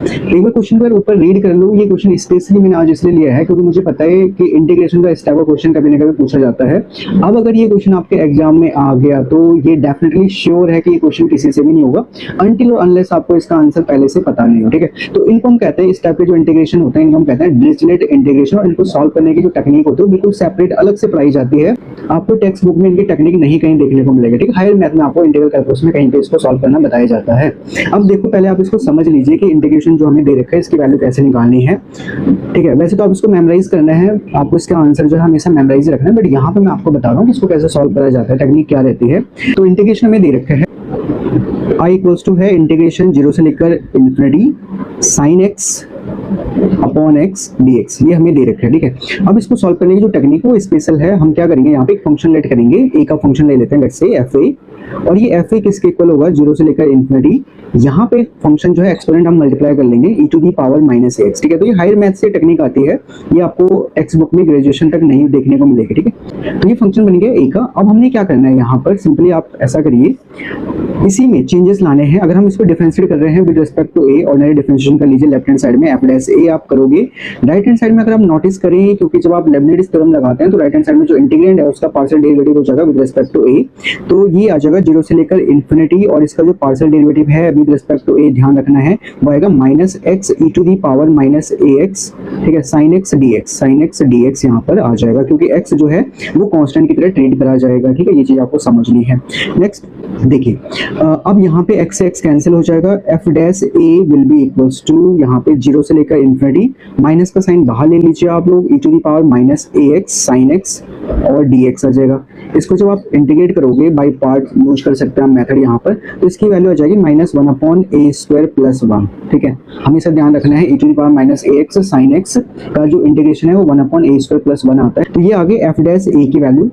एक बार क्वेश्चन को ऊपर रीड कर लो। ये क्वेश्चन स्पेशली मैंने आज इसलिए लिया है क्योंकि मुझे पता है कि इंटीग्रेशन का इस टाइप का क्वेश्चन कभी ना कभी पूछा जाता है। अब अगर ये क्वेश्चन आपके एग्जाम में आ गया तो ये डेफिनेटली श्योर है कि ये क्वेश्चन किसी से भी नहीं होगा अनटिल और अनलेस आपको इसका आंसर पहले से पता नहीं हो। ठीक है, तो इनको हम कहते हैं, इस टाइप के जो इंटीग्रेशन होते हैं इनको हम कहते हैं डिरिचलेट इंटीग्रेशन। और इनको सॉल्व करने की जो टेक्निक होती है बिल्कुल सेपरेट अलग से पढ़ाई जाती है। आपको टेक्स्ट बुक में इनकी टेक्निक नहीं कहीं देखने को मिलेगी। ठीक है, हायर मैथ में आपको इंटीग्रल कैलकुलस में कहीं पे इसको सॉल्व करना बताया जाता है। अब देखो, पहले आप इसको समझ लीजिए कि इंटीग्रेशन जो हमें दे रखा है इसकी वैल्यू कैसे निकालनी है। ठीक है, वैसे तो आप इसको मेमोराइज करना है, आपको इसका आंसर जो है हमेशा मेमोराइज रखना है, बट यहाँ पे मैं आपको बता रहा हूँ कि इसको कैसे सॉल्व करा जाता है, टेक्निक क्या रहती है। तो इंटीग्रेशन में दे रखा है I इक्वल्स टू है इंटीग्रेशन 0 से लेकर infinity sine x upon x dx, ये हमें दे रखा है। ठीक है, अब इसको सॉल्व करने की जो टेक्निक है वो स्पेशल है। हम क्या करेंगे, यहाँ पे एक फंक्शन लेट करेंगे, ए का फंक्शन ले लेते हैं, लेट्स से एफ ए, और ये एफ ए किसके इक्वल होगा, 0 से लेकर इन्फिनिटी। यहाँ पे फंक्शन जो है एक्सपोनेंट हम मल्टीप्लाई कर लेंगे e to the power minus x. ठीक है, तो ये हायर मैथ से टेक्निक आती है, ये आपको टेक्स्ट बुक में ग्रेजुएशन तक नहीं देखने को मिलेगी। ठीक है, तो ये फंक्शन बन गया ए का। अब हमने क्या करना है, यहाँ पर सिंपली आप ऐसा करिए, इसी में चेंजेस लाने हैं। अगर हम इसको डिफरेंशिएट कर रहे हैं with respect to a, ordinary differentiation कर लीजिए लेफ्ट हैंड साइड में एफ डैश ए आप करोगे। राइट हैंड साइड में अगर आप नोटिस करें, क्योंकि जब आप लेबनिज थ्योरम लगाते हैं तो राइट हैंड साइड में जो इंटीग्रेंड है उसका पार्शियल डेरिवेटिव हो जाएगा विद रिस्पेक्ट टू ए, तो ये आ जाएगा 0 से लेकर इन्फिनिटी, और इसका जो पार्शियल डेरिवेटिव है विद रिस्पेक्ट टू ए ध्यान रखना है वो आएगा minus x e to the power minus A x. ठीक है, sine x d x, sine x d x यहाँ पर आ जाएगा क्योंकि एक्स जो है वो कांस्टेंट की तरह ट्रीट करा जाएगा। ठीक है, ये चीज आपको समझनी है। नेक्स्ट देखिए, अब यहाँ पे एक्स से एक्स कैंसिल हो जाएगा, F dash A will be equals to यहाँ पे 0 से लेकर इन्फिनिटी, माइनस का साइन बाहर ले लीजिए आप लोग, e to the power minus A X sine X और डी एक्स आ जाएगा। इसको जब आप इंटीग्रेट करोगे बाई पार्ट यूज कर सकते हैं मेथड यहाँ पर, तो इसकी वैल्यू आ जाएगी minus 1 upon A square plus 1। ठीक है, हमेशा ध्यान रखना है e to the power minus A X sine X का जो इंटीग्रेशन है वो 1 अपॉन ए स्क्वायर प्लस 1 आता है। तो ये आगे एफ डैश ए की वैल्यू